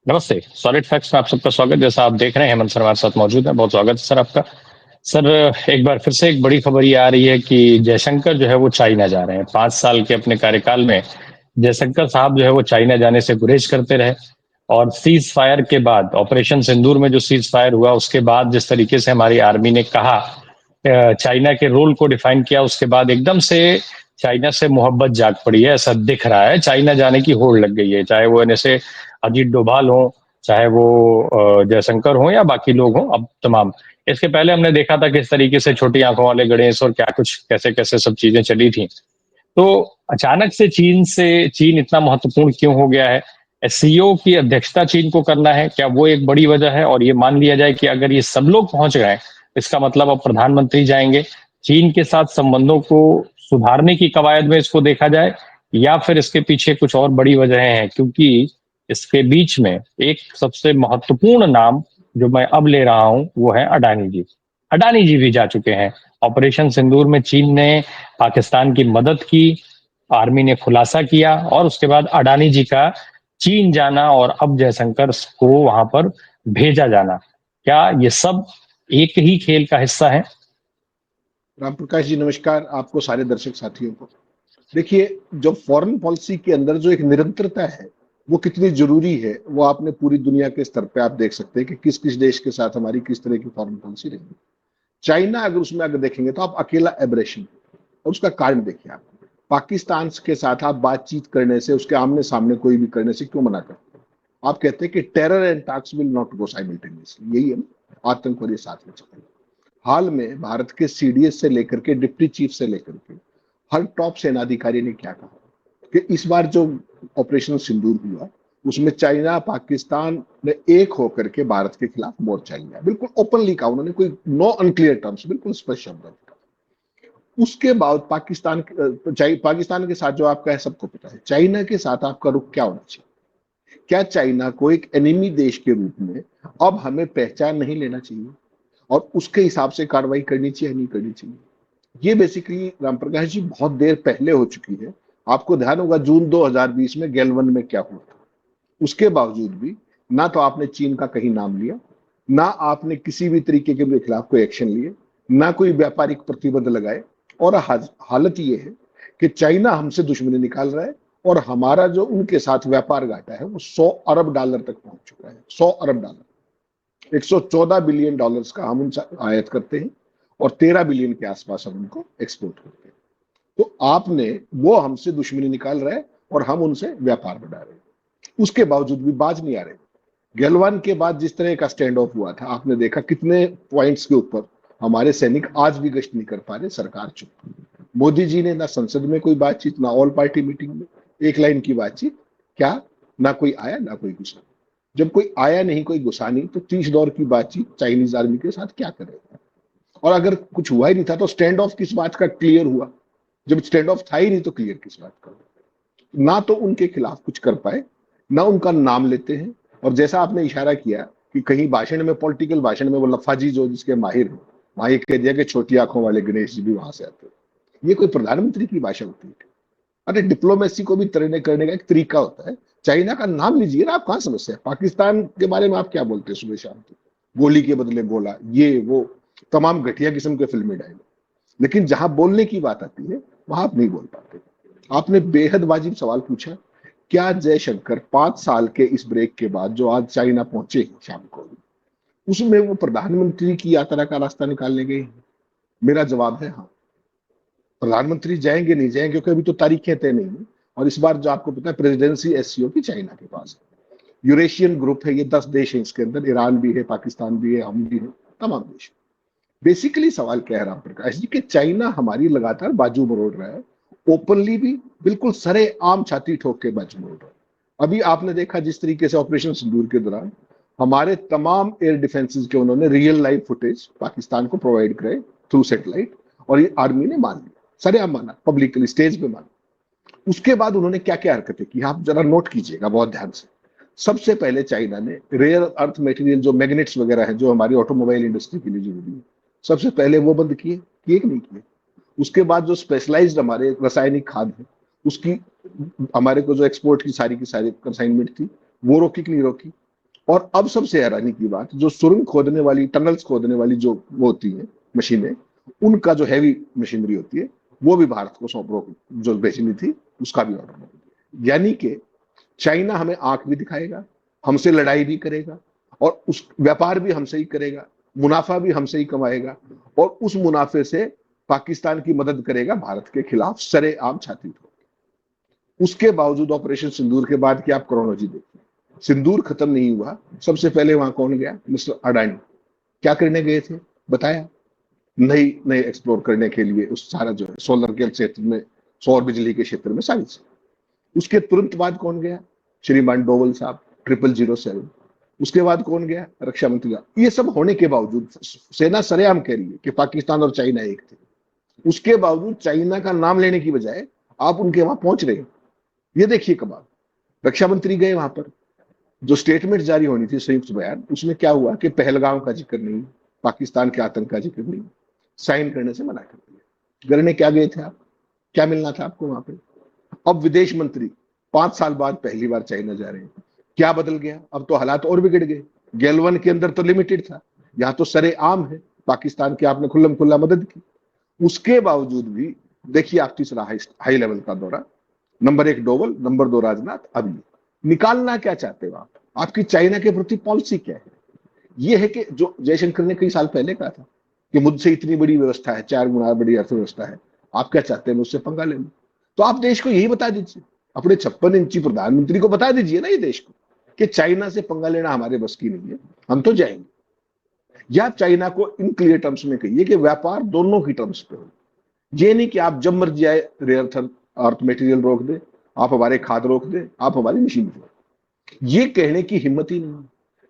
नमस्ते। Solid facts में आप सबका स्वागत। जैसा आप देख रहे हैं, हेमंत सर हमारे साथ मौजूद है। बहुत स्वागत है सर आपका। सर, एक बार फिर से एक बड़ी खबर ये आ रही है कि जयशंकर जो है वो चाइना जा रहे हैं। 5 साल के अपने कार्यकाल में जयशंकर साहब जो है वो चाइना जाने से गुरेज करते रहे। और सीज फायर के बाद, ऑपरेशन सिंदूर में जो सीज फायर हुआ उसके बाद जिस तरीके से हमारी आर्मी ने कहा, चाइना के रोल को डिफाइन किया, उसके बाद एकदम से चाइना से मोहब्बत जाग पड़ी है। ऐसा दिख रहा है, चाइना जाने की होड़ लग गई है। चाहे वो जैसे अजीत डोभाल हो, चाहे वो जयशंकर हो या बाकी लोग हों, अब तमाम। इसके पहले हमने देखा था किस तरीके से छोटी आंखों वाले गणेश और क्या कुछ कैसे कैसे सब चीजें चली थी। तो अचानक से चीन इतना महत्वपूर्ण क्यों हो गया है? एससीओ की अध्यक्षता चीन को करना है, क्या वो एक बड़ी वजह है? और ये मान लिया जाए कि अगर ये सब लोग पहुंच गए, इसका मतलब अब प्रधानमंत्री जाएंगे। चीन के साथ संबंधों को सुधारने की कवायद में इसको देखा जाए, या फिर इसके पीछे कुछ और बड़ी वजहें हैं? क्योंकि इसके बीच में एक सबसे महत्वपूर्ण नाम जो मैं अब ले रहा हूं वो है अडानी जी। अडानी जी भी जा चुके हैं। ऑपरेशन सिंदूर में चीन ने पाकिस्तान की मदद की, आर्मी ने खुलासा किया, और उसके बाद अडानी जी का चीन जाना और अब जयशंकर को वहां पर भेजा जाना, क्या ये सब एक ही खेल का हिस्सा है? राम प्रकाश जी नमस्कार, आपको सारे दर्शक साथियों को। देखिए, जो फॉरेन पॉलिसी के अंदर जो एक निरंतरता है वो कितनी जरूरी है, वो आपने पूरी दुनिया के स्तर पे आप देख सकते हैं कि किस किस देश के साथ हमारी किस तरह की फॉरेन पॉलिसी रही। चाइना अगर उसमें अगर देखेंगे तो आप अकेला एब्रेशन है, और उसका कारण देखिए। आप पाकिस्तान के साथ आप बातचीत करने से, उसके आमने सामने कोई भी करने से क्यों मना करते हैं? आप कहते हैं कि terror and talks will not go simultaneously, यही है ना, आतंक और ये साथ में चलेगा। हाल में भारत के सीडीएस से लेकर के डिप्टी चीफ से लेकर के हर टॉप सेनाधिकारी ने क्या कहा कि इस बार जो ऑपरेशन सिंदूर हुआ उसमें चाइना पाकिस्तान ने एक होकर के भारत के खिलाफ मोर्चा लिया। बिल्कुल ओपनली कहा उन्होंने, कोई नो अनक्लियर टर्म्स, बिल्कुल स्पष्ट शब्दों में। उसके बाद पाकिस्तान के साथ जो आपका है सबको पता है, चाइना के साथ आपका रुख क्या होना चाहिए? क्या चाइना को एक एनिमी देश के रूप में अब हमें पहचान नहीं लेना चाहिए और उसके हिसाब से कार्रवाई करनी चाहिए नहीं करनी चाहिए? ये बेसिकली राम प्रकाश जी बहुत देर पहले हो चुकी है। आपको ध्यान होगा जून 2020 में गैलवन में क्या हुआ था। उसके बावजूद भी ना तो आपने चीन का कहीं नाम लिया, ना आपने किसी भी तरीके के खिलाफ कोई एक्शन लिए, ना कोई व्यापारिक प्रतिबंध लगाए। और हालत ये है कि चाइना हमसे दुश्मनी निकाल रहा है और हमारा जो उनके साथ व्यापार घाटा है वो $100 अरब तक पहुंच चुका है। $100 अरब, $114 बिलियन का हम उनसे आयात करते हैं और 13 बिलियन के आसपास हम उनको एक्सपोर्ट करते हैं। तो आपने, वो हमसे दुश्मनी निकाल रहा है और हम उनसे व्यापार बढ़ा रहे हैं, उसके बावजूद भी बाज नहीं आ रहे। गलवान के बाद जिस तरह का स्टैंड ऑफ हुआ था, आपने देखा कितने पॉइंट्स के ऊपर हमारे सैनिक आज भी गश्त नहीं कर पा रहे, सरकार चुप। मोदी जी ने ना संसद में कोई बातचीत, ना ऑल पार्टी मीटिंग में एक लाइन की बातचीत, क्या ना कोई आया ना कोई घुसा। जब कोई आया नहीं कोई घुसा नहीं तो 30 दौर की बातचीत चाइनीज आर्मी के साथ क्या करेगा? और अगर कुछ हुआ ही नहीं था तो स्टैंड ऑफ किस बात का क्लियर हुआ? जब स्टैंड ऑफ था ही नहीं तो क्लियर किस बात का? ना तो उनके खिलाफ कुछ कर पाए, ना उनका नाम लेते हैं। और जैसा आपने इशारा किया कि कहीं भाषण में, पॉलिटिकल भाषण में वो लफाजी जो जिसके माहिर हो, वहां ये कह दिया कि छोटी आंखों वाले गणेश जी भी वहां से आते हैं। ये कोई प्रधानमंत्री की भाषा होती है? अरे डिप्लोमेसी को भी तरह करने का एक तरीका होता है। चाइना का नाम लीजिए ना, आप कहां समस्या है? पाकिस्तान के बारे में आप क्या बोलते हैं सुबह शाम? तो गोली के बदले गोला, ये वो तमाम घटिया किस्म के फिल्मी डायलॉग। लेकिन जहां बोलने की बात आती है वहां आप नहीं बोल पाते। आपने बेहद वाजिब सवाल पूछा। क्या जयशंकर 5 साल के इस ब्रेक के बाद जो आज चाइना पहुंचे शाम को, उसमें वो प्रधानमंत्री की यात्रा का रास्ता निकालने गए? मेरा जवाब है हाँ। प्रधानमंत्री जाएंगे नहीं जाएंगे क्योंकि अभी तो तारीखें तय नहीं है। और इस बार जो आपको पता है प्रेसिडेंसी एससीओ की चाइना के पास है। यूरेशियन ग्रुप है, ये 10 देश है, इसके अंदर ईरान भी है, पाकिस्तान भी है, हम भी है, तमाम देश। बेसिकली सवाल क्या है राम प्रकाश जी कि चाइना हमारी लगातार बाजू मरोड़ रहा है, ओपनली भी, बिल्कुल सरे आम छाती ठोक के बाजू मरोड़ रहा है। अभी आपने देखा जिस तरीके से ऑपरेशन सिंदूर के दौरान हमारे तमाम एयर डिफेंसेस के उन्होंने रियल लाइव फुटेज पाकिस्तान को प्रोवाइड कराए थ्रू सैटेलाइट, और ये आर्मी ने मान लिया, सरेआम माना, पब्लिकली स्टेज पे माना। उसके बाद उन्होंने क्या क्या हरकतें की आप जरा नोट कीजिएगा बहुत ध्यान से। सबसे पहले चाइना ने रेयर अर्थ मटेरियल जो मैग्नेट्स वगैरह है जो हमारी ऑटोमोबाइल इंडस्ट्री के लिए जरूरी है, सबसे पहले वो बंद किए, किए कि नहीं किए? उसके बाद जो स्पेशलाइज्ड हमारे रासायनिक खाद है उसकी हमारे को जो एक्सपोर्ट की सारी कंसाइनमेंट थी, वो रोकी कि नहीं रोकी? और अब सबसे हैरानी की बात, जो सुरंग खोदने वाली, टनल्स खोदने वाली जो वो होती है मशीनें, उनका जो हैवी मशीनरी होती है, वो भी भारत को सौंप, जो बेचनी थी उसका भी ऑर्डर रोक दिया। यानी कि चाइना हमें आंख भी दिखाएगा, हमसे लड़ाई भी करेगा, और उस व्यापार भी हमसे ही करेगा, मुनाफा भी हमसे ही कमाएगा, और उस मुनाफे से पाकिस्तान की मदद करेगा भारत के खिलाफ सरेआम छाती ठोक। उसके बावजूद ऑपरेशन सिंदूर के बाद की आप क्रोनोलॉजी देखिए, सिंदूर खत्म नहीं हुआ, सबसे पहले वहां कौन गया? मिस्टर अडानी। क्या करने गए थे? बताया, नई नए एक्सप्लोर करने के लिए, उस सारा जो है सोलर के क्षेत्र में, सौर बिजली के क्षेत्र में सारी चीज। उसके तुरंत बाद कौन गया? श्रीमान डोवल साहब, 0007। उसके बाद कौन गया? रक्षा मंत्री। ये सब होने के बावजूद सेना सरेआम कह रही है कि पाकिस्तान और चाइना एक थे, उसके बावजूद चाइना का नाम लेने की बजाय आप उनके वहां पहुंच रहे हैं। ये देखिए कमाल। रक्षा मंत्री गए वहां पर, जो स्टेटमेंट जारी होनी थी, संयुक्त बयान, उसमें क्या हुआ कि पहलगाम का जिक्र नहीं, पाकिस्तान के आतंक का जिक्र नहीं, साइन करने से मना कर दिया। करने क्या गए थे आप? क्या मिलना था आपको वहां पे? अब विदेश मंत्री 5 साल बाद पहली बार चाइना जा रहे हैं। क्या बदल गया? अब तो हालात और बिगड़ गए। गैलवन के अंदर तो लिमिटेड था, यहां तो सरेआम है, पाकिस्तान की आपने खुल्लम खुल्ला मदद की। उसके बावजूद भी देखिए आप, तीसरा हाई लेवल का दौरा, नंबर 1 डोवल, नंबर 2 राजनाथ। अब ये निकालना क्या चाहते हो आप? आपकी चाइना के प्रति पॉलिसी क्या है? ये है कि जो जयशंकर ने कई साल पहले कहा था कि मुझसे इतनी बड़ी व्यवस्था है, 4 गुना बड़ी अर्थव्यवस्था है, आप क्या चाहते हैं? मुझसे पंगा ले लो। तो आप देश को यही बता दीजिए, अपने 56 इंची प्रधानमंत्री को बता दीजिए ना, ये देश को, कि चाइना से पंगा लेना हमारे बस की नहीं है, हम तो जाएंगे। या चाइना को इन क्लियर टर्म्स में कहिए कि व्यापार दोनों की टर्म्स पे हो। ये नहीं कि आप जब मर्जी आए रेयर अर्थ मटेरियल रोक दे, आप हमारे खाद रोक दे, आप हमारी मशीन रोक, ये कहने की हिम्मत ही नहीं,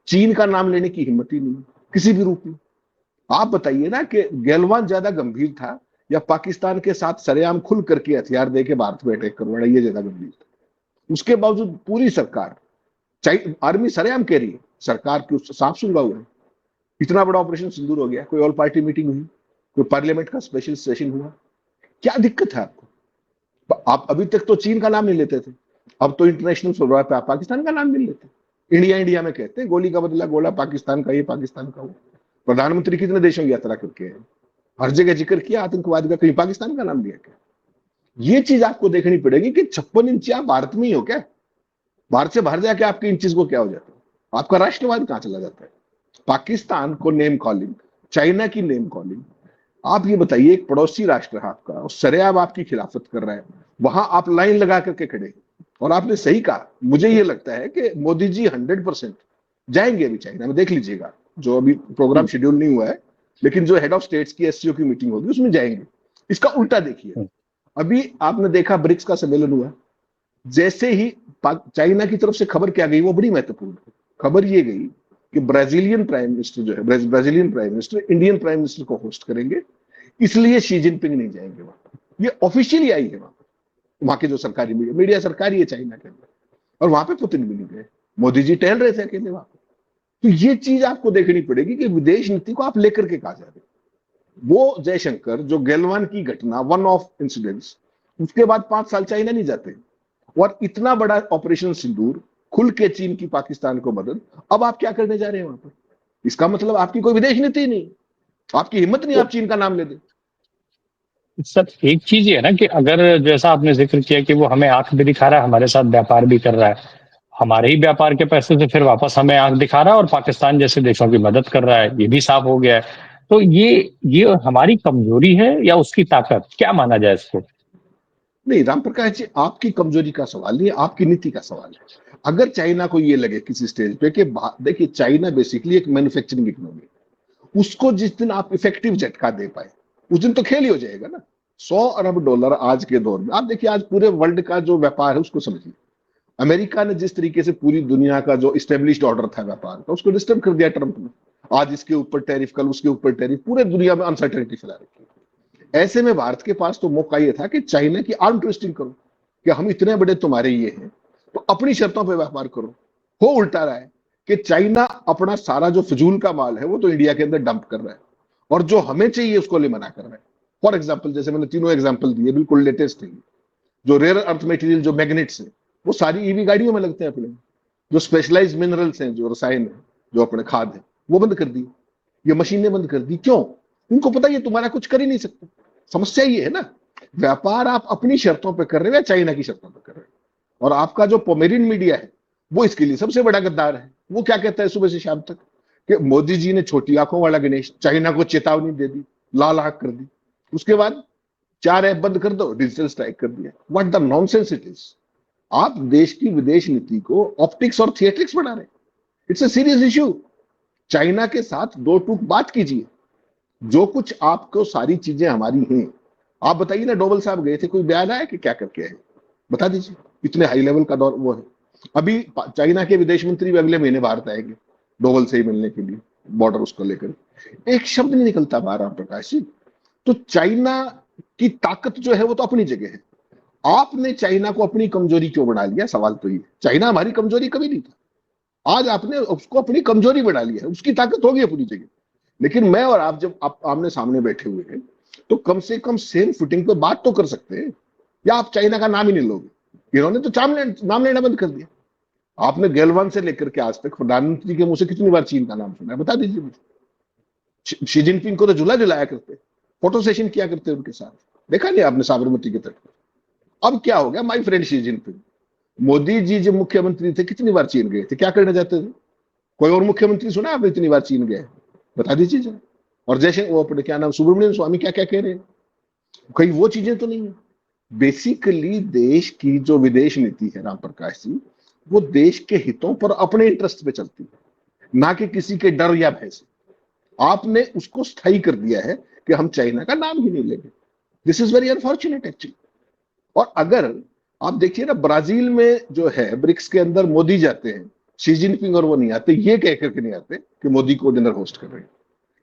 चीन का नाम लेने की हिम्मत ही नहीं किसी भी रूप में। आप बताइए ना कि गैलवान ज्यादा गंभीर था, या पाकिस्तान के साथ सरेआम खुल करके हथियार दे के भारत में अटैक करवाना, ये ज्यादा गंभीर था? उसके बावजूद पूरी सरकार, आर्मी सरेआम कह रही है, सरकार की साफ सुनवा हुआ है। इतना बड़ा ऑपरेशन सिंदूर हो गया, कोई ऑल पार्टी मीटिंग हुई, कोई पार्लियामेंट का स्पेशल सेशन हुआ, क्या दिक्कत है आपको? आप अभी तक तो चीन का नाम नहीं लेते थे, अब तो इंटरनेशनल फोरम पे आप पाकिस्तान का नाम नहीं लेते। इंडिया इंडिया में कहते हैं, गोली का बदला गोला, पाकिस्तान का ये, पाकिस्तान का वो। प्रधानमंत्री कितने देशों की यात्रा करके हैं, हर जगह जिक्र किया आतंकवाद का, कहीं पाकिस्तान का नाम लिया क्या? ये चीज आपको देखनी पड़ेगी कि 56 इंची आप भारत में ही हो क्या? भारत से बाहर जाके आपके इंचेस को क्या हो जाता है? आपका राष्ट्रवाद कहां चला जाता है? पाकिस्तान को नेम कॉलिंग, चाइना की नेम कॉलिंग। आप ये बताइए, एक पड़ोसी राष्ट्र है आपका और सरेआम आपकी खिलाफत कर रहा है, वहां आप लाइन लगा करके खड़े। और आपने सही कहा, मुझे ये लगता है कि मोदी जी 100% जाएंगे अभी चाइना में, देख लीजिएगा, जो अभी प्रोग्राम शेड्यूल नहीं हुआ है, लेकिन जो हेड ऑफ स्टेट्स की एससीओ की मीटिंग होगी उसमें जाएंगे। इसका उल्टा देखिए, अभी आपने देखा ब्रिक्स का सम्मेलन हुआ, जैसे ही चाइना की तरफ से खबर क्या गई, वो बड़ी महत्वपूर्ण है। खबर ये गई कि ब्राजीलियन प्राइम मिनिस्टर जो है, Brazilian prime minister Indian prime minister को होस्ट करेंगे, इसलिए शी जिनपिंग नहीं जाएंगे वहां पर। ये ऑफिशियली आई है वहां पर, वहां के जो सरकारी मीडिया सरकारी है चाइना के अंदर, और वहां पे पुतिन भी नहीं गए, मोदी जी टहल रहे थे अकेले वहां पर। तो ये चीज आपको देखनी पड़ेगी कि विदेश नीति को आप लेकर के कहा जा रहे। वो जयशंकर, जो गैलवान की घटना, वन ऑफ इंसिडेंट्स, उसके बाद 5 साल चाइना नहीं जाते, और इतना बड़ा ऑपरेशन सिंदूर, खुल के चीन की पाकिस्तान को मदद, अब आप क्या करने जा रहे हैं वहां पर? इसका मतलब आपकी कोई विदेश नीति नहीं, आपकी हिम्मत नहीं, तो आप चीन का नाम ले दें। सर एक चीज ये है ना कि अगर जैसा आपने जिक्र किया कि वो हमें आंख भी दिखा रहा है, हमारे साथ व्यापार भी कर रहा है, हमारे ही व्यापार के पैसे से फिर वापस हमें आंख दिखा रहा है और पाकिस्तान जैसे देशों की मदद कर रहा है, ये भी साफ हो गया है। तो ये हमारी कमजोरी है या उसकी ताकत, क्या माना जाए इसको? नहीं राम प्रकाश जी, आपकी कमजोरी का सवाल नहीं है, आपकी नीति का सवाल है। अगर चाइना को ये लगे किसी स्टेज पे कि देखिए चाइना बेसिकली एक मैन्युफैक्चरिंग इकोनॉमी, उसको जिस दिन आप इफेक्टिव झटका दे पाए, उस दिन तो खेल ही हो जाएगा ना। $100 अरब आज के दौर में, आप देखिए आज पूरे वर्ल्ड का जो व्यापार है उसको समझिए। अमेरिका ने जिस तरीके से पूरी दुनिया का जो इस्टेब्लिश्ड ऑर्डर था व्यापार का, उसको डिस्टर्ब कर दिया ट्रंप ने। आज इसके ऊपर टैरिफ, कल उसके ऊपर टैरिफ, पूरे दुनिया में अनसर्टेनिटी फैला रखी है। ऐसे में भारत के पास तो मौका ये था कि चाइना की आर्म ट्विस्टिंग करो, कि हम इतने बड़े तुम्हारे ये हैं, तो अपनी शर्तों पर व्यापार करो। हो उल्टा रहा है कि चाइना अपना सारा जो फिजूल का माल है वो तो इंडिया के अंदर डंप कर रहा है, और जो हमें चाहिए उसको ले मना कर रहा है। फॉर एग्जाम्पल, जैसे मैंने तीनों एग्जाम्पल दिए, बिल्कुल लेटेस्ट है, जो रेयर अर्थ मटेरियल, जो मैग्नेट्स है, वो सारी ईवी गाड़ियों में लगते हैं अपने। जो स्पेशलाइज्ड मिनरल्स हैं, जो रसायन है, जो अपने खाद है, वो बंद कर दिए। ये मशीनें बंद कर दी। क्यों? उनको पता है ये तुम्हारा कुछ कर ही नहीं सकते। समस्या ये है ना, व्यापार आप अपनी शर्तों पे कर रहे हो या चाइना की शर्तों पे कर रहे हो। और आपका जो पोमेरियन मीडिया है वो इसके लिए सबसे बड़ा गद्दार है। वो क्या कहता है सुबह से शाम तक कि मोदी जी ने छोटी आंखों वाला गणेश चाइना को चेतावनी दे दी, लाल आंख कर दी, उसके बाद 4 ऐप बंद कर दो, डिजिटल स्ट्राइक कर दिया। What the nonsense it is. आप देश की विदेश नीति को ऑप्टिक्स और थिएट्रिक्स बना रहे। It's a serious issue. China के साथ दो टूक बात कीजिए। जो कुछ आपको सारी चीजें हमारी हैं, आप बताइए ना, डोवल साहब गए थे, कोई बयान आया कि क्या करके आए? बता दीजिए। इतने हाई लेवल का दौर वो है। अभी चाइना के विदेश मंत्री भी अगले महीने भारत आएंगे डोवल से ही मिलने के लिए, बॉर्डर उसको लेकर। एक शब्द नहीं निकलता बाहर, राम प्रकाश जी। तो चाइना की ताकत जो है वो तो अपनी जगह है। आपने चाइना को अपनी कमजोरी क्यों बना लिया? सवाल तो ये। चाइना हमारी कमजोरी कभी नहीं था, आज आपने उसको अपनी कमजोरी बना लिया है। उसकी ताकत होगी अपनी जगह। लेकिन मैं और आप जब आप आमने सामने बैठे हुए हैं तो कम से कम सेम फुटिंग पे बात तो कर सकते हैं। या आप चाइना का नाम ही नहीं लोगे? इन्होंने तो नाम लेना बंद कर दिया। आपने गैलवान से लेकर के आज तक प्रधानमंत्री के मुंह से कितनी बार चीन का नाम सुना है? बता दीजिए मुझे। शी जिनपिंग को तो झूला झुलाया करते, फोटो सेशन किया करते उनके साथ। देखा नहीं आपने साबरमती के तट पर? अब क्या हो गया? My friend Xi Jinping. Modi ji जब मुख्यमंत्री थे कितनी बार चीन गए थे? क्या करने जाते थे? कोई और मुख्यमंत्री सुना आपने इतनी बार चीन गए? बता दीजिए जरा। और जैसे वो अपने क्या नाम, सुब्रमण्यम स्वामी क्या क्या कह रहे हैं? कहीं वो चीजें तो नहीं है। बेसिकली देश की जो विदेश नीति है राम प्रकाश जी, वो देश के हितों पर अपने इंटरेस्ट पे चलती है, ना कि किसी के डर या भय से। आपने उसको स्थायी कर दिया है कि हम चाइना का नाम ही नहीं लेंगे। This is very unfortunate actually. और अगर आप देखिए ना, ब्राजील में जो है ब्रिक्स के अंदर मोदी जाते हैं, शी जिनपिंग और वो नहीं आते, ये कह करके नहीं आते कि मोदी को डिनर होस्ट कर रहे हैं।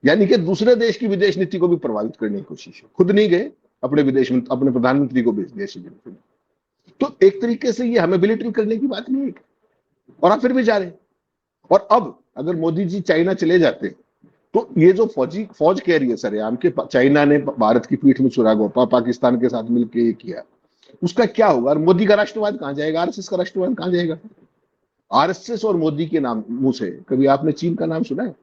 यानी कि दूसरे देश की विदेश नीति को भी प्रभावित करने की कोशिश है। खुद नहीं गए, अपने विदेश में अपने प्रधानमंत्री को भेज दिया शी जिनपिंग। तो एक तरीके से ये हमें बिलिटल करने की बात नहीं है। और आप फिर भी जा रहे हैं। और अब अगर मोदी जी चाइना चले जाते तो ये जो फौज कह रही है सरेआम के चाइना ने भारत की पीठ में छुरा घोंपा, पाकिस्तान के साथ मिलकर ये किया, उसका क्या होगा? और मोदी का राष्ट्रवाद कहां जाएगा? आरएसएस का राष्ट्रवाद कहां जाएगा? आरएसएस और मोदी के नाम मुंह से कभी आपने चीन का नाम सुना है?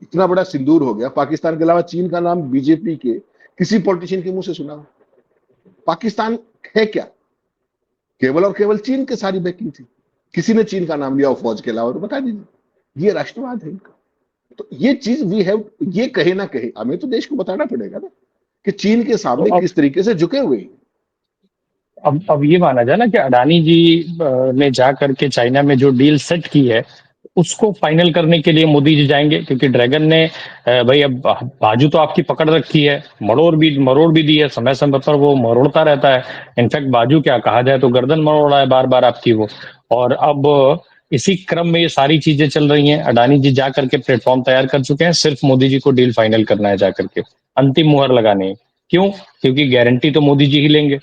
इतना बड़ा सिंदूर हो गया, पाकिस्तान के अलावा चीन का नाम बीजेपी के किसी पॉलिटिशियन के मुंह से सुना हो? पाकिस्तान है क्या? केवल और केवल चीन के सारी बैकिंग थी। किसी ने चीन का नाम लिया हो फौज के अलावा तो बता दीजिए। ये राष्ट्रवाद है इनका। तो ये चीज वी हैव, ये कहे ना कहे हमें तो देश को बताना पड़ेगा ना कि चीन के तो सामने किस तरीके से झुके हुए हैं। अब ये माना जाए ना कि अडानी जी ने जा करके चाइना में जो डील सेट की है उसको फाइनल करने के लिए मोदी जी जाएंगे, क्योंकि ड्रैगन ने भाई अब बाजू तो आपकी पकड़ रखी है, मरोड़ भी दी है, समय समय पर वो मरोड़ता रहता है। इनफैक्ट बाजू क्या कहा जाए तो गर्दन मरोड़ा है बार बार आपकी वो। और अब इसी क्रम में ये सारी चीजें चल रही हैं। अडानी जी जा करके प्लेटफॉर्म तैयार कर चुके हैं, सिर्फ मोदी जी को डील फाइनल करना है, जा करके अंतिम मुहर लगानी है। क्यों? क्योंकि गारंटी तो मोदी जी ही लेंगे।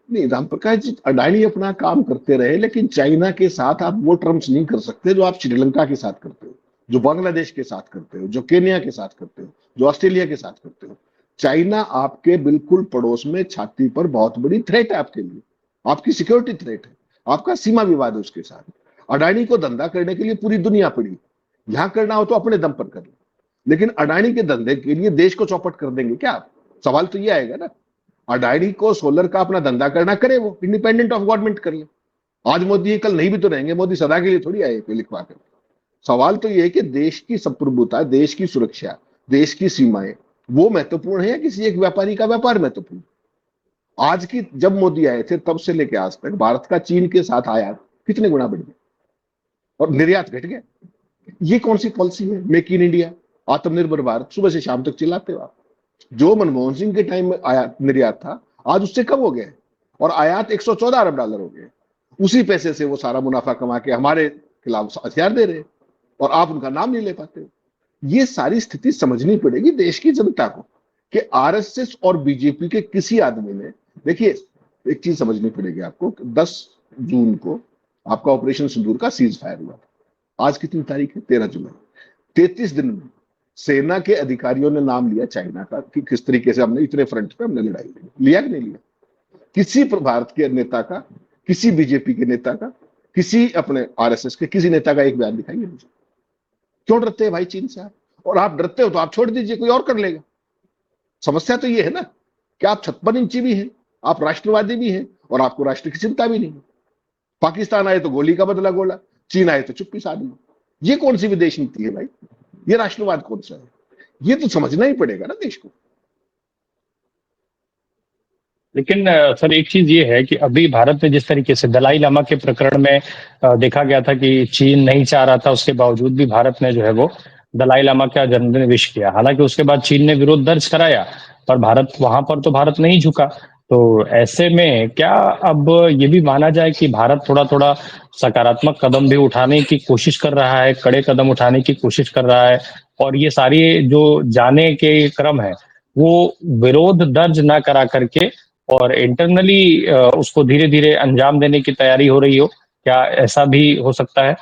नहीं रामप्रकाश जी, अडानी अपना काम करते रहे, लेकिन चाइना के साथ आप वो टर्म्स नहीं कर सकते जो आप श्रीलंका के साथ करते हो, जो बांग्लादेश के साथ करते हो, जो केन्या के साथ करते हो, जो ऑस्ट्रेलिया के साथ करते हो। चाइना आपके बिल्कुल पड़ोस में, छाती पर बहुत बड़ी थ्रेट है आपके लिए। आपकी सिक्योरिटी थ्रेट है। आपका सीमा विवाद है उसके साथ। अडानी को धंधा करने के लिए पूरी दुनिया पड़ी। यहां करना हो तो अपने दम पर कर लो, लेकिन अडानी के धंधे के लिए देश को चौपट कर देंगे क्या आप? सवाल तो ये आएगा ना। अडानी को सोलर का अपना धंधा करना करे, वो इंडिपेंडेंट ऑफ गवर्नमेंट कर ले। आज मोदी कल नहीं भी तो रहेंगे, मोदी सदा के लिए थोड़ी आए कोई लिखवा कर। सवाल तो ये है कि देश की संप्रभुता, देश की सुरक्षा, देश की सीमाएं वो महत्वपूर्ण है या किसी एक व्यापारी का व्यापार महत्वपूर्ण? आज की जब मोदी आए थे तब से लेकर आज तक भारत का चीन के साथ आयात कितने गुना बढ़ गया और निर्यात घट गया। ये कौन सी पॉलिसी है? मेक इन इंडिया, आत्मनिर्भर भारत, सुबह से शाम तक चिल्लाते हो आप। जो मनमोहन सिंह के टाइम में आयात निर्यात था आज उससे कम हो गया है। और आयात 114 अरब डॉलर हो गए। उसी पैसे से वो सारा मुनाफा कमा के हमारे खिलाफ हथियार दे रहे हैं और आप उनका नाम नहीं ले पाते हो। ये सारी स्थिति समझनी पड़ेगी देश की जनता को कि आरएसएस और बीजेपी के किसी आदमी ने, देखिए एक चीज समझनी पड़ेगी आपको, 10 जून को आपका ऑपरेशन सिंदूर का सीज फायर हुआ। आज कितनी तारीख है? 13 जुलाई। 33 दिन में सेना के अधिकारियों ने नाम लिया चाइना का कि किस तरीके से हमने इतने फ्रंट पे हमने लड़ाई लिया कि नहीं लिया? किसी भारत के नेता का, किसी बीजेपी के नेता का, किसी अपने आरएसएस के किसी नेता का एक बयान दिखाइए मुझे। क्यों डरते हैं भाई चीन से आप? और आप डरते हो तो आप छोड़ दीजिए, कोई और कर लेगा। समस्या तो ये है ना कि आप 56 इंची भी हैं, आप राष्ट्रवादी भी हैं, और आपको राष्ट्र की चिंता भी नहीं है। पाकिस्तान आए तो गोली का बदला गोला, चीन आए तो चुप्पी साध लो। ये कौन सी विदेश नीति है भाई? ये राष्ट्रवाद कौन सा है? ये तो समझना ही पड़ेगा ना देश को। लेकिन सर एक चीज ये है कि अभी भारत ने जिस तरीके से दलाई लामा के प्रकरण में देखा गया था कि चीन नहीं चाह रहा था, उसके बावजूद भी भारत ने जो है वो दलाई लामा का जन्मदिन विश किया। हालांकि उसके बाद चीन ने विरोध दर्ज कराया, पर भारत वहां पर तो भारत नहीं झुका। तो ऐसे में क्या अब ये भी माना जाए कि भारत थोड़ा थोड़ा सकारात्मक कदम भी उठाने की कोशिश कर रहा है, कड़े कदम उठाने की कोशिश कर रहा है, और ये सारी जो जाने के क्रम है वो विरोध दर्ज ना करा करके और इंटरनली उसको धीरे धीरे अंजाम देने की तैयारी हो रही हो? क्या ऐसा भी हो सकता है?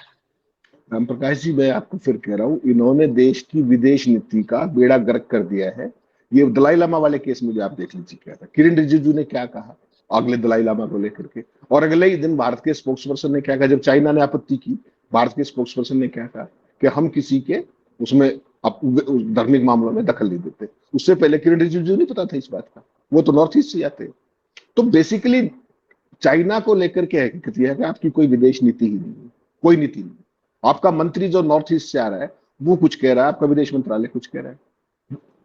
राम प्रकाश जी, मैं आपको फिर कह रहा हूं, इन्होंने देश की विदेश नीति का बेड़ा गर्क कर दिया है। ये दलाई लामा वाले केस में आप देख लीजिए क्या था, किरण रिजिजू ने क्या कहा अगले दलाई लामा को लेकर के, और अगले ही दिन भारत के स्पोक्स पर्सन ने क्या कहा जब चाइना ने आपत्ति की। भारत के स्पोक्स पर्सन ने क्या कहा कि हम किसी के उसमें धार्मिक मामलों में दखल नहीं देते। उससे पहले किरण रिजिजू नहीं पता था इस बात का, वो तो नॉर्थ ईस्ट से आते हैं। तो बेसिकली चाइना को लेकर के हकीकत यह है कि आपकी कोई विदेश नीति ही नहीं है, कोई नीति नहीं। आपका मंत्री जो नॉर्थ ईस्ट से आ रहा है वो कुछ कह रहा है, आपका विदेश मंत्रालय कुछ कह रहा है।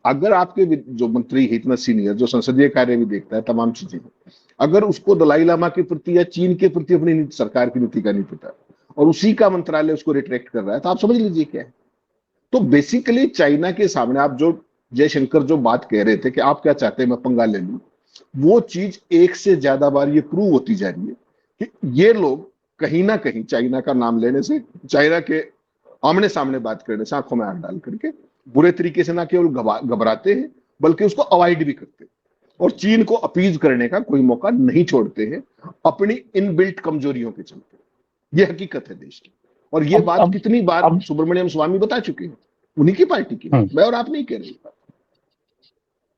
अगर आपके जो मंत्री है इतना सीनियर, जो संसदीय कार्य भी देखता है, तमाम चीजें, अगर उसको दलाई लामा के प्रति या चीन के प्रति अपनी सरकार की नीति का नहीं पता और उसी का मंत्रालय उसको रिट्रैक्ट कर रहा है, तो आप समझ लीजिए क्या है। तो बेसिकली चाइना के सामने आप जो जयशंकर जो बात कह रहे थे कि आप क्या चाहते हैं मैं पंगा ले लूं, वो चीज एक से ज्यादा बार ये प्रूव होती जा रही है कि ये लोग कहीं ना कहीं चाइना का नाम लेने से, चाइना के आमने सामने बात करने से, आंखों में हाथ डाल करके बुरे तरीके से ना केवल घबराते हैं बल्कि उसको अवॉइड भी करते हैं, और चीन को अपीज करने का कोई मौका नहीं छोड़ते हैं अपनी इनबिल्ट कमजोरियों के चलते। यह हकीकत है देश की, और ये अब बात अब कितनी बार अब सुब्रमण्यम स्वामी बता चुके हैं, उन्हीं की पार्टी की बात, मैं और आप नहीं कह रहे।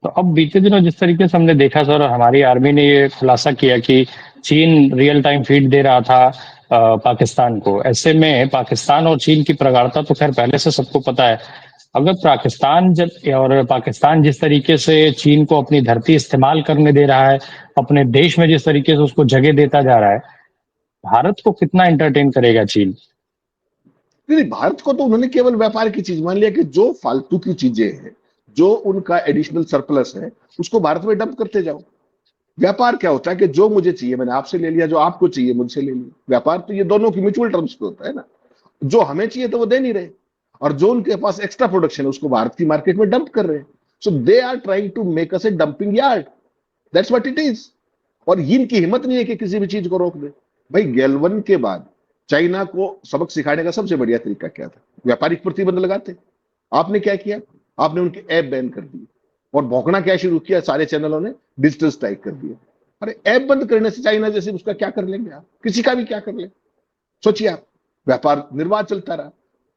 तो अब बीते दिनों जिस तरीके से हमने देखा सर, हमारी आर्मी ने ये खुलासा किया कि चीन रियल टाइम फीड दे रहा था पाकिस्तान को। ऐसे में पाकिस्तान और चीन की प्रगाढ़ता तो खैर पहले से सबको पता है। अगर पाकिस्तान जिस तरीके से चीन को अपनी धरती इस्तेमाल करने दे रहा है, अपने देश में जिस तरीके से उसको जगह देता जा रहा है, भारत को कितना एंटरटेन करेगा चीन? नहीं, भारत को तो उन्होंने केवल व्यापार की चीज मान लिया कि जो फालतू की चीजें हैं, जो उनका एडिशनल सरप्लस है, उसको भारत में डंप करते जाओ। व्यापार क्या होता है कि जो मुझे चाहिए मैंने आपसे ले लिया, जो आपको चाहिए मुझसे ले लिया। व्यापार तो ये दोनों की म्यूचुअल टर्म्स पे होता है ना। जो हमें चाहिए तो वो दे नहीं रहे, और जो उनके पास एक्स्ट्रा प्रोडक्शन है उसको भारत की मार्केट में डंप कर रहे हैं। So they are trying to make us a dumping yard, that's what it is. और इनकी हिम्मत नहीं है कि किसी भी चीज को रोक दे। भाई गैलवन के बाद चाइना को सबक सिखाने का सबसे बढ़िया तरीका क्या था? व्यापारिक प्रतिबंध लगाते। आपने क्या किया? आपने उनके ऐप बैन कर दिए, और भौंकना क्या शुरू किया, सारे चैनलों ने डिजिटल स्ट्राइक कर दिया। अरे ऐप बंद करने से चाइना जैसे उसका क्या कर लेंगे आप? किसी का भी क्या कर ले? सोचिए आप, व्यापार निर्बाध चलता रहा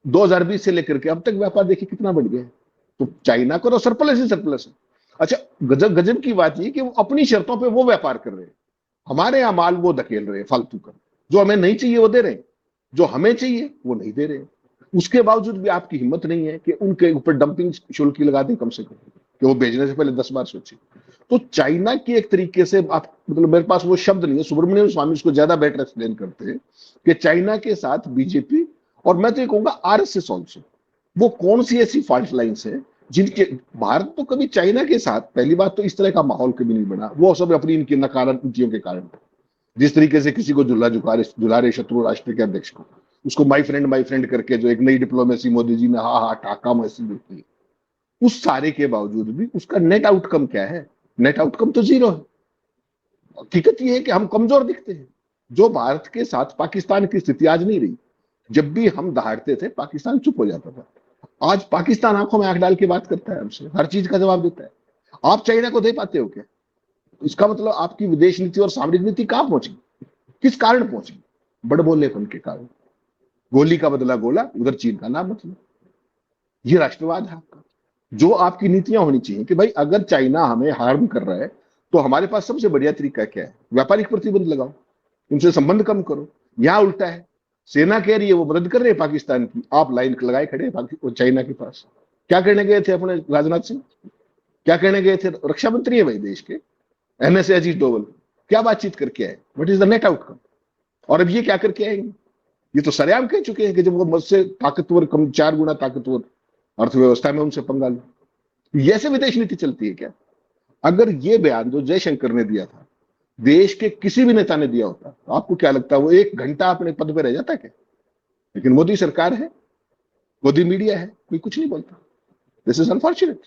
2020 से लेकर के अब तक। व्यापार देखिए कितना बढ़ गया है। तो चाइना को तो सरप्लस ही सरप्लस है। अच्छा, गजब गजब की बात ये कि वो अपनी शर्तों पे वो व्यापार कर रहे हैं, हमारे यहां माल वो धकेल रहे हैं फालतू का। जो हमें नहीं चाहिए वो दे रहे हैं, जो हमें चाहिए वो नहीं दे रहे हैं। उसके बावजूद भी आपकी हिम्मत नहीं है कि उनके ऊपर डंपिंग शुल्क लगा दें कम से कम, कि वो भेजने से पहले 10 बार सोचे। तो चाइना की एक तरीके से आप, मतलब मेरे पास वो शब्द नहीं है, सुब्रमण्यम स्वामी उसको ज्यादा बेटर एक्सप्लेन करते हैं कि चाइना के साथ बीजेपी, और मैं तो ये कहूंगा आरएसएस ऑल्सो, वो कौन सी ऐसी फॉल्ट लाइन्स है जिनके भारत तो कभी चाइना के साथ, पहली बात तो इस तरह का माहौल कभी नहीं बना, वो सब अपनी इनकी नकारात्मक नीतियों के कारण। जिस तरीके से किसी को जुला रहे शत्रु राष्ट्र के अध्यक्ष को, उसको माई फ्रेंड करके जो एक नई डिप्लोमेसी मोदी जी ने हा हा टाका मैसेज देती है, उस सारे के बावजूद भी उसका नेट आउटकम क्या है? नेट आउटकम तो जीरो है। हकीकत यह है कि हम कमजोर दिखते हैं। जो भारत के साथ पाकिस्तान की स्थिति आज नहीं रही, जब भी हम दहाड़ते थे पाकिस्तान चुप हो जाता था। आज पाकिस्तान आंखों में आंख डाल के बात करता है हमसे, हर चीज का जवाब देता है। आप चाइना को दे पाते हो क्या? इसका मतलब आपकी विदेश नीति और सामरिक नीति कहां पहुंची? किस कारण पहुंची? बड़बोलेपन के कारण। गोली का बदला गोला, उधर चीन का नाम मतलब। ये राष्ट्रवाद है आपका। जो आपकी नीतियां होनी चाहिए कि भाई अगर चाइना हमें हार्म कर रहा है तो हमारे पास सबसे बढ़िया तरीका क्या है? व्यापारिक प्रतिबंध लगाओ, उनसे संबंध कम करो। यहां उल्टा है, सेना कह रही है वो मदद कर रहे हैं पाकिस्तान की, आप लाइन लगाए खड़े हैं चाइना के पास। क्या करने गए थे अपने राजनाथ सिंह? क्या कहने गए थे? रक्षा मंत्री है भाई देश के, एनएसए अजीत डोवल। क्या बातचीत करके आए? What is the net outcome? और अब ये क्या करके आएंगे? ये तो सरेआम कह चुके हैं कि जब वो मुझसे ताकतवर, कम 4 गुना ताकतवर अर्थव्यवस्था में उनसे पंगा लो। ये ऐसे विदेश नीति चलती है क्या? अगर ये बयान जो जयशंकर ने दिया था देश के किसी भी नेता ने दिया होता तो आपको क्या लगता है वो 1 घंटा अपने पद पे रह जाता क्या? लेकिन मोदी सरकार है, मोदी मीडिया है, कोई कुछ नहीं बोलता। This is unfortunate.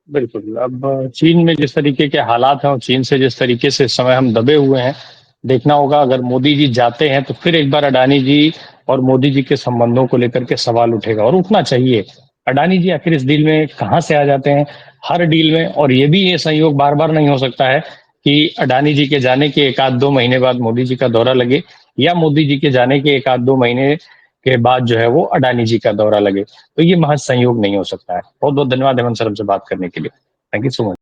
बिल्कुल, अब चीन में जिस तरीके के हालात हैं और चीन से जिस तरीके से इस समय हम दबे हुए हैं, देखना होगा अगर मोदी जी जाते हैं तो फिर एक बार अडानी जी और मोदी जी के संबंधों को लेकर के सवाल उठेगा और उठना चाहिए। अडानी जी आखिर इस डील में कहाँ से आ जाते हैं? हर डील में, और ये भी ये संयोग बार-बार नहीं हो सकता है कि अडानी जी के जाने के 1 आध 2 महीने बाद मोदी जी का दौरा लगे या मोदी जी के जाने के 1 आध 2 महीने के बाद जो है वो अडानी जी का दौरा लगे। तो ये महज संयोग नहीं हो सकता है। बहुत-बहुत धन्यवाद हेमंत सर हमसे बात करने के लिए। Thank you so much.